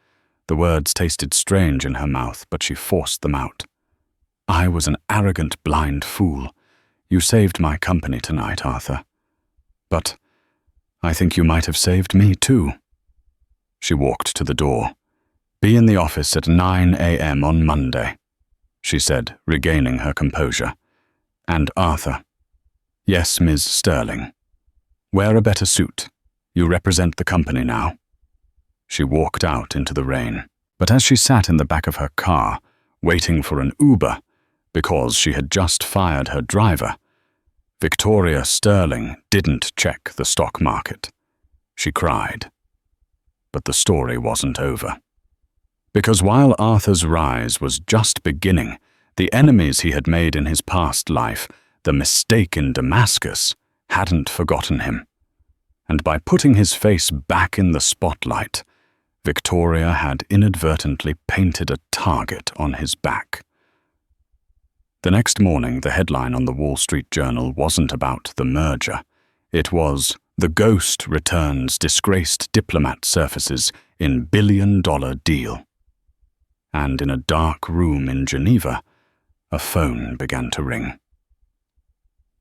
The words tasted strange in her mouth, but she forced them out. "I was an arrogant, blind fool. You saved my company tonight, Arthur. But I think you might have saved me too." She walked to the door. "Be in the office at 9 a.m. on Monday," she said, regaining her composure. "And Arthur." "Yes, Ms. Sterling." "Wear a better suit. You represent the company now." She walked out into the rain. But as she sat in the back of her car, waiting for an Uber, because she had just fired her driver, Victoria Sterling didn't check the stock market. She cried. But the story wasn't over. Because while Arthur's rise was just beginning, the enemies he had made in his past life, the mistake in Damascus, hadn't forgotten him. And by putting his face back in the spotlight, Victoria had inadvertently painted a target on his back. The next morning, the headline on the Wall Street Journal wasn't about the merger. It was, "The Ghost Returns Disgraced Diplomat Surfaces in Billion-Dollar Deal." And in a dark room in Geneva, a phone began to ring.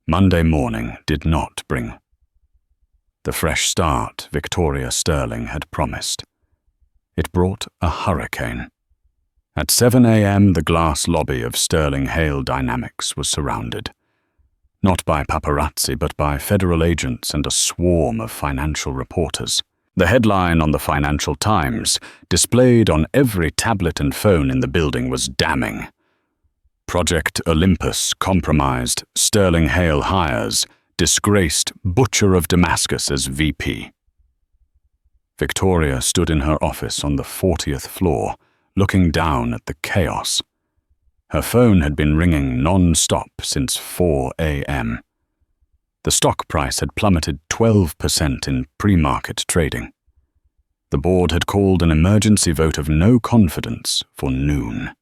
Monday morning did not bring the fresh start Victoria Sterling had promised. It brought a hurricane. At 7 a.m., the glass lobby of Sterling Hale Dynamics was surrounded. Not by paparazzi, but by federal agents and a swarm of financial reporters. The headline on the Financial Times, displayed on every tablet and phone in the building, was damning. "Project Olympus compromised, Sterling Hale hires, disgraced Butcher of Damascus as VP." Victoria stood in her office on the 40th floor, looking down at the chaos. Her phone had been ringing non-stop since 4 a.m. The stock price had plummeted 12% in pre-market trading. The board had called an emergency vote of no confidence for noon.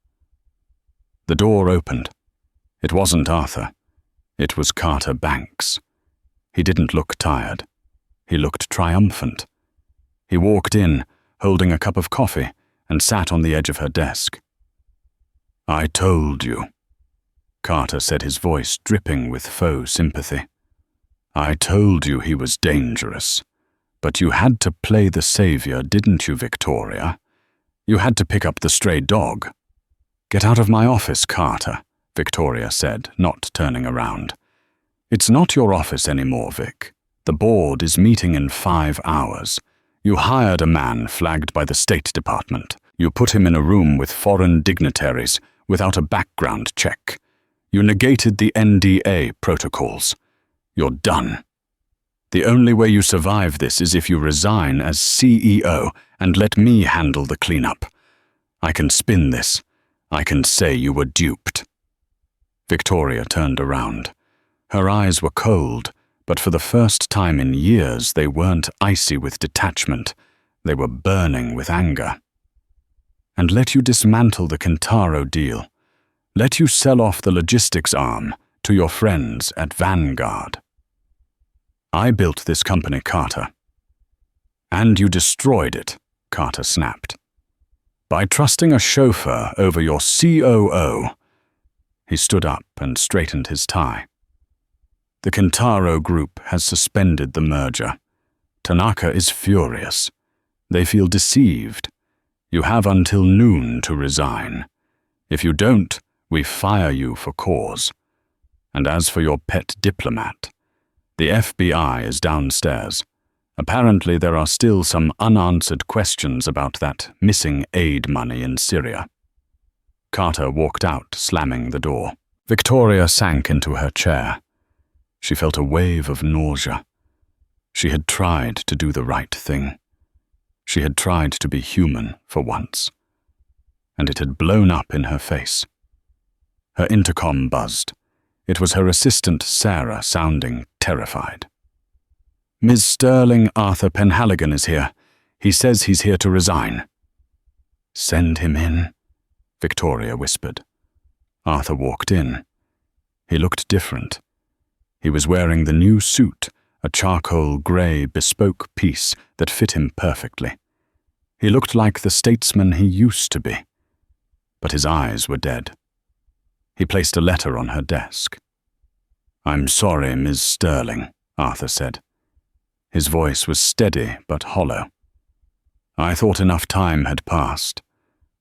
The door opened. It wasn't Arthur. It was Carter Banks. He didn't look tired. He looked triumphant. He walked in, holding a cup of coffee, and sat on the edge of her desk. "I told you," Carter said, his voice dripping with faux sympathy. "I told you he was dangerous. But you had to play the savior, didn't you, Victoria? You had to pick up the stray dog." "Get out of my office, Carter," Victoria said, not turning around. "It's not your office anymore, Vic. The board is meeting in 5 hours. You hired a man flagged by the State Department. You put him in a room with foreign dignitaries without a background check. You negated the NDA protocols. You're done. The only way you survive this is if you resign as CEO and let me handle the cleanup. I can spin this. I can say you were duped." Victoria turned around. Her eyes were cold, but for the first time in years they weren't icy with detachment. They were burning with anger. "And let you dismantle the Kintaro deal. Let you sell off the logistics arm to your friends at Vanguard. I built this company, Carter." "And you destroyed it," Carter snapped. "By trusting a chauffeur over your COO." He stood up and straightened his tie. "The Kintaro Group has suspended the merger. Tanaka is furious. They feel deceived. You have until noon to resign. If you don't, we fire you for cause. And as for your pet diplomat, the FBI is downstairs. Apparently, there are still some unanswered questions about that missing aid money in Syria. Carter walked out, slamming the door. Victoria sank into her chair. She felt a wave of nausea. She had tried to do the right thing. She had tried to be human for once. And it had blown up in her face. Her intercom buzzed. It was her assistant, Sarah, sounding terrified. "Ms. Sterling, Arthur Penhaligon is here. He says he's here to resign." "Send him in," Victoria whispered. Arthur walked in. He looked different. He was wearing the new suit, a charcoal grey bespoke piece that fit him perfectly. He looked like the statesman he used to be. But his eyes were dead. He placed a letter on her desk. "I'm sorry, Ms. Sterling," Arthur said. His voice was steady but hollow. "I thought enough time had passed.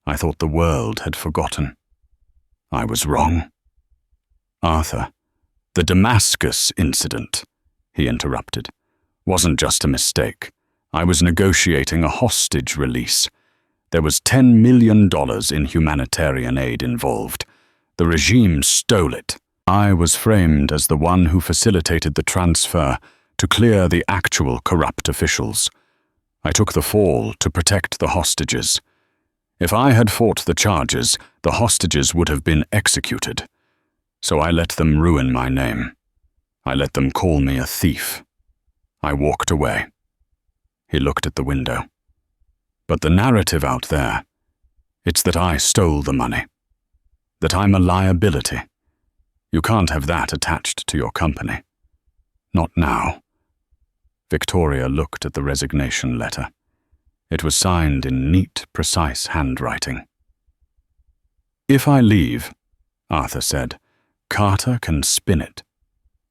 I thought the world had forgotten. I was wrong." "Arthur, the Damascus incident," he interrupted, "wasn't just a mistake. I was negotiating a hostage release. There was $10 million in humanitarian aid involved. The regime stole it. I was framed as the one who facilitated the transfer to clear the actual corrupt officials. I took the fall to protect the hostages. If I had fought the charges, the hostages would have been executed. So I let them ruin my name. I let them call me a thief. I walked away." He looked at the window. "But the narrative out there, it's that I stole the money. That I'm a liability. You can't have that attached to your company. Not now." Victoria looked at the resignation letter. It was signed in neat, precise handwriting. "If I leave," Arthur said, "Carter can spin it.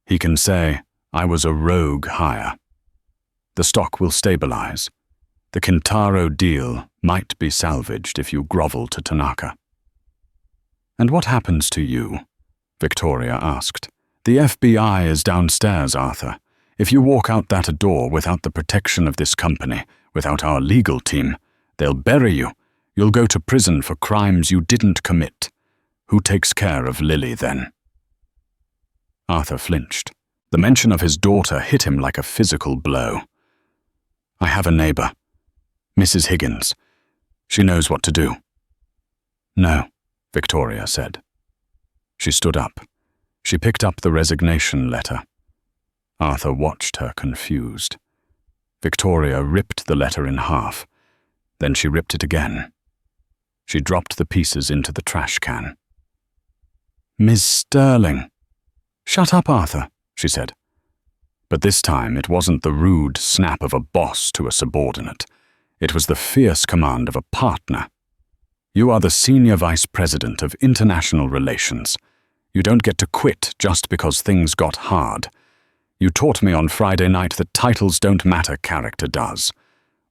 He can say, I was a rogue hire. The stock will stabilize. The Kintaro deal might be salvaged if you grovel to Tanaka." "And what happens to you?" Victoria asked. "The FBI is downstairs, Arthur. If you walk out that door without the protection of this company, without our legal team, they'll bury you. You'll go to prison for crimes you didn't commit. Who takes care of Lily then?" Arthur flinched. The mention of his daughter hit him like a physical blow. "I have a neighbor, Mrs. Higgins. She knows what to do." "No," Victoria said. She stood up. She picked up the resignation letter. Arthur watched her confused. Victoria ripped the letter in half. Then she ripped it again. She dropped the pieces into the trash can. "Ms. Sterling." "Shut up, Arthur," she said. But this time it wasn't the rude snap of a boss to a subordinate. It was the fierce command of a partner. "You are the Senior Vice President of International Relations. You don't get to quit just because things got hard. You taught me on Friday night that titles don't matter, character does.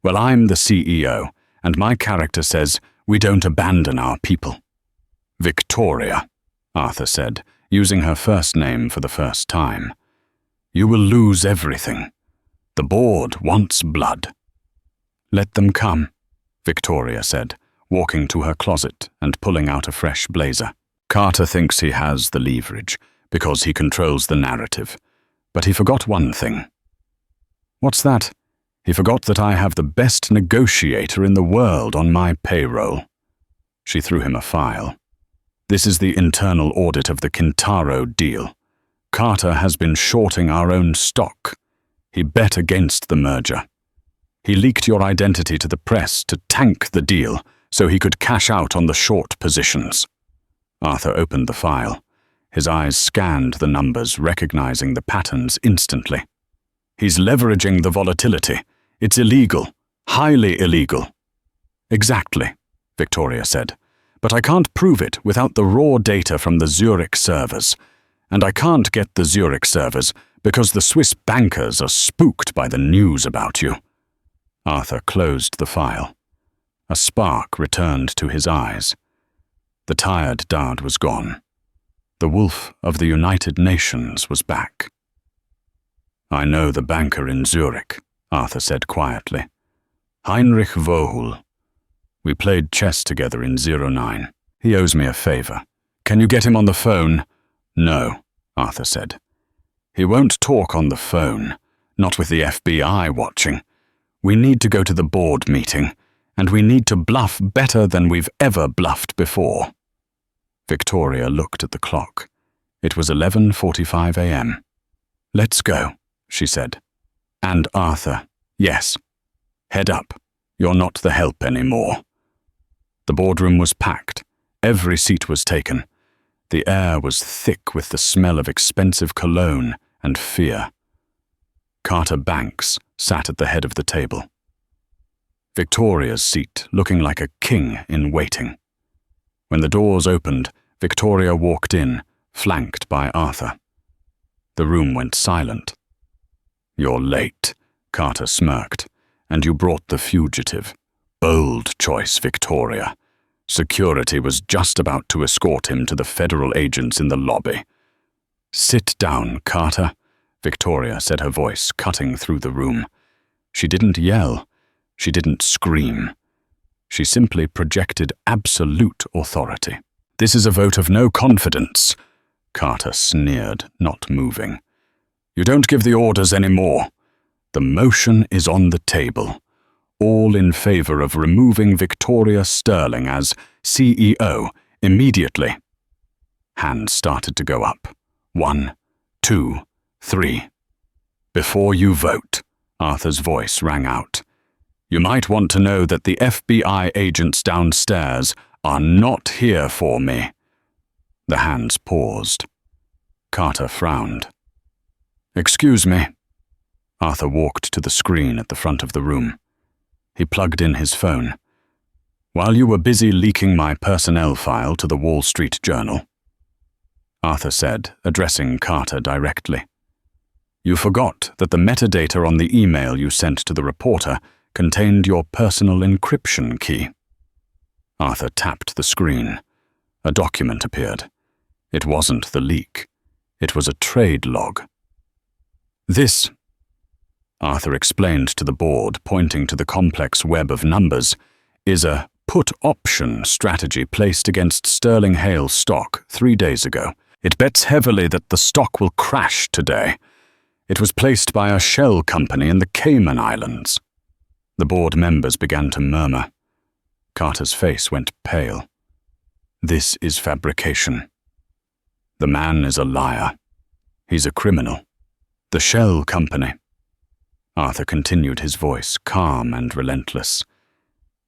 Well, I'm the CEO, and my character says we don't abandon our people." "Victoria," Arthur said, using her first name for the first time. "You will lose everything. The board wants blood." "Let them come," Victoria said, walking to her closet and pulling out a fresh blazer. "Carter thinks he has the leverage, because he controls the narrative. But he forgot one thing." "What's that?" "He forgot that I have the best negotiator in the world on my payroll." She threw him a file. "This is the internal audit of the Kintaro deal. Carter has been shorting our own stock. He bet against the merger. He leaked your identity to the press to tank the deal so he could cash out on the short positions." Arthur opened the file. His eyes scanned the numbers, recognizing the patterns instantly. "He's leveraging the volatility. It's illegal. Highly illegal." "Exactly," Victoria said. "But I can't prove it without the raw data from the Zurich servers. And I can't get the Zurich servers because the Swiss bankers are spooked by the news about you." Arthur closed the file. A spark returned to his eyes. The tired dad was gone. The wolf of the United Nations was back. "I know the banker in Zurich," Arthur said quietly. Heinrich Vohul. We played chess together in 09. He owes me a favor. Can you get him on the phone? No, Arthur said. He won't talk on the phone, not with the FBI watching. We need to go to the board meeting, and we need to bluff better than we've ever bluffed before. Victoria looked at the clock. It was 11:45 a.m. Let's go, she said. And Arthur, yes. Head up. You're not the help anymore. The boardroom was packed. Every seat was taken. The air was thick with the smell of expensive cologne and fear. Carter Banks sat at the head of the table. Victoria's seat looking like a king in waiting. When the doors opened, Victoria walked in, flanked by Arthur. The room went silent. You're late, Carter smirked, and you brought the fugitive. Bold choice, Victoria. Security was just about to escort him to the federal agents in the lobby. Sit down, Carter, Victoria said, her voice cutting through the room. She didn't yell. She didn't scream. She simply projected absolute authority. This is a vote of no confidence, Carter sneered, not moving. You don't give the orders anymore. The motion is on the table. All in favor of removing Victoria Sterling as CEO immediately. Hands started to go up. 1, 2, 3. Before you vote, Arthur's voice rang out. You might want to know that the FBI agents downstairs are not here for me. The hands paused. Carter frowned. Excuse me. Arthur walked to the screen at the front of the room. He plugged in his phone. While you were busy leaking my personnel file to the Wall Street Journal, Arthur said, addressing Carter directly. You forgot that the metadata on the email you sent to the reporter contained your personal encryption key. Arthur tapped the screen. A document appeared. It wasn't the leak. It was a trade log. This, Arthur explained to the board, pointing to the complex web of numbers, is a put option strategy placed against Sterling Hale stock 3 days ago. It bets heavily that the stock will crash today. It was placed by a shell company in the Cayman Islands. The board members began to murmur. Carter's face went pale. This is fabrication. The man is a liar. He's a criminal. The shell company, Arthur continued, his voice calm and relentless,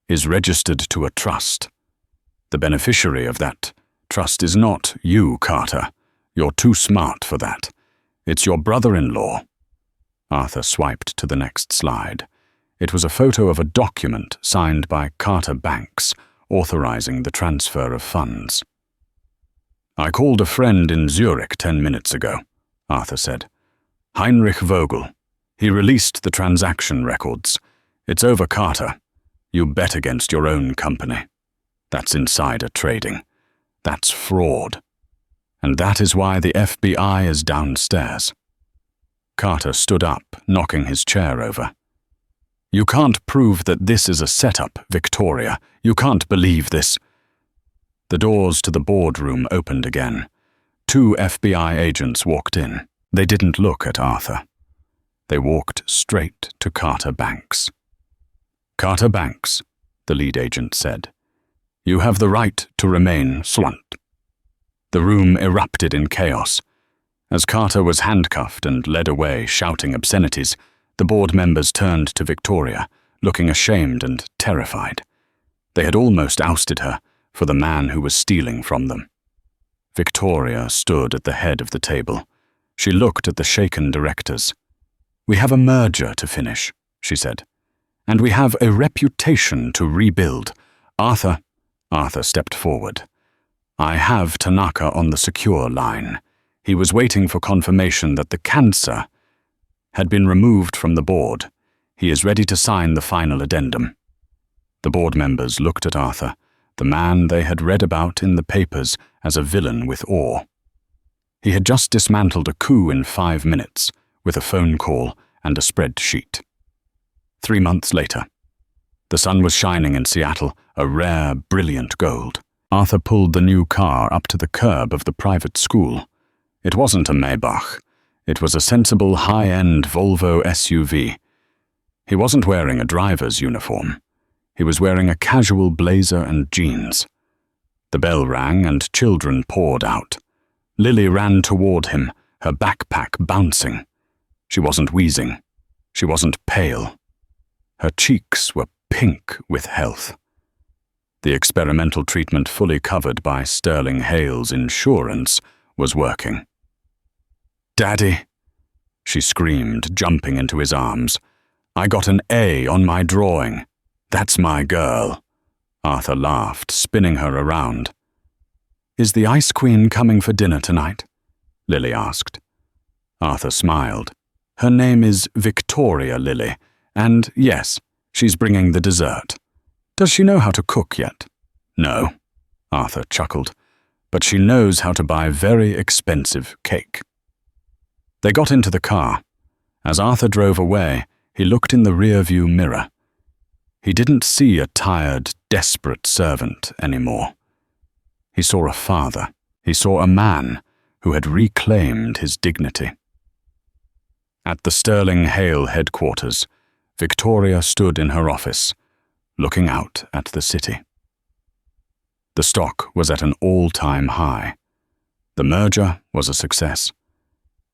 is registered to a trust. The beneficiary of that trust is not you, Carter. You're too smart for that. It's your brother-in-law. Arthur swiped to the next slide. It was a photo of a document signed by Carter Banks, authorizing the transfer of funds. I called a friend in Zurich 10 minutes ago, Arthur said. Heinrich Vogel. He released the transaction records. It's over, Carter. You bet against your own company. That's insider trading. That's fraud. And that is why the FBI is downstairs. Carter stood up, knocking his chair over. You can't prove that this is a setup, Victoria. You can't believe this. The doors to the boardroom opened again. 2 FBI agents walked in. They didn't look at Arthur. They walked straight to Carter Banks. Carter Banks, the lead agent said, you have the right to remain silent. The room erupted in chaos. As Carter was handcuffed and led away, shouting obscenities, the board members turned to Victoria, looking ashamed and terrified. They had almost ousted her for the man who was stealing from them. Victoria stood at the head of the table. She looked at the shaken directors. We have a merger to finish, she said, and we have a reputation to rebuild. Arthur stepped forward. I have Tanaka on the secure line. He was waiting for confirmation that the cancer had been removed from the board. He is ready to sign the final addendum. The board members looked at Arthur, the man they had read about in the papers as a villain with awe. He had just dismantled a coup in 5 minutes, with a phone call and a spreadsheet. 3 months later. The sun was shining in Seattle, a rare, brilliant gold. Arthur pulled the new car up to the curb of the private school. It wasn't a Maybach. It was a sensible, high-end Volvo SUV. He wasn't wearing a driver's uniform. He was wearing a casual blazer and jeans. The bell rang and children poured out. Lily ran toward him, her backpack bouncing. She wasn't wheezing. She wasn't pale. Her cheeks were pink with health. The experimental treatment fully covered by Sterling Hale's insurance was working. "Daddy," she screamed, jumping into his arms. "I got an A on my drawing. That's my girl." Arthur laughed, spinning her around. "Is the Ice Queen coming for dinner tonight?" Lily asked. Arthur smiled. "Her name is Victoria, Lily, and yes, she's bringing the dessert. Does she know how to cook yet?" "No," Arthur chuckled, "but she knows how to buy very expensive cake." They got into the car. As Arthur drove away, he looked in the rearview mirror. He didn't see a tired, desperate servant anymore. He saw a father. He saw a man who had reclaimed his dignity. At the Sterling Hale headquarters, Victoria stood in her office, looking out at the city. The stock was at an all-time high. The merger was a success.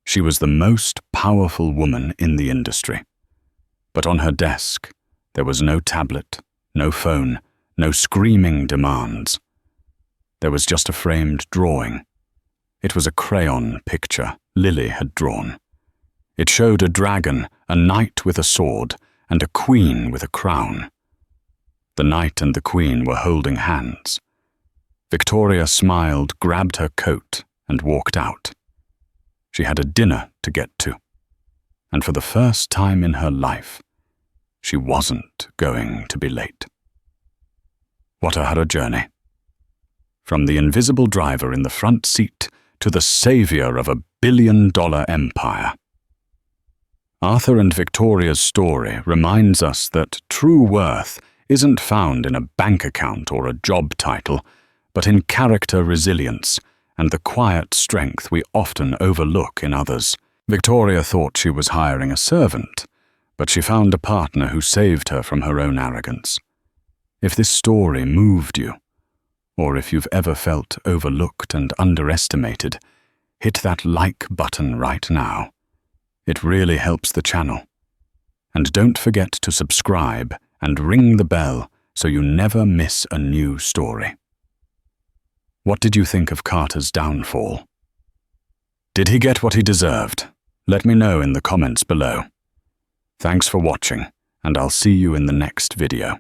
She was the most powerful woman in the industry. But on her desk, there was no tablet, no phone, no screaming demands. There was just a framed drawing. It was a crayon picture Lily had drawn. It showed a dragon, a knight with a sword, and a queen with a crown. The knight and the queen were holding hands. Victoria smiled, grabbed her coat, and walked out. She had a dinner to get to, and for the first time in her life, she wasn't going to be late. What a journey. From the invisible driver in the front seat to the savior of $1 billion empire. Arthur and Victoria's story reminds us that true worth isn't found in a bank account or a job title, but in character resilience and the quiet strength we often overlook in others. Victoria thought she was hiring a servant, but she found a partner who saved her from her own arrogance. If this story moved you, or if you've ever felt overlooked and underestimated, hit that like button right now. It really helps the channel. And don't forget to subscribe and ring the bell so you never miss a new story. What did you think of Carter's downfall? Did he get what he deserved? Let me know in the comments below. Thanks for watching, and I'll see you in the next video.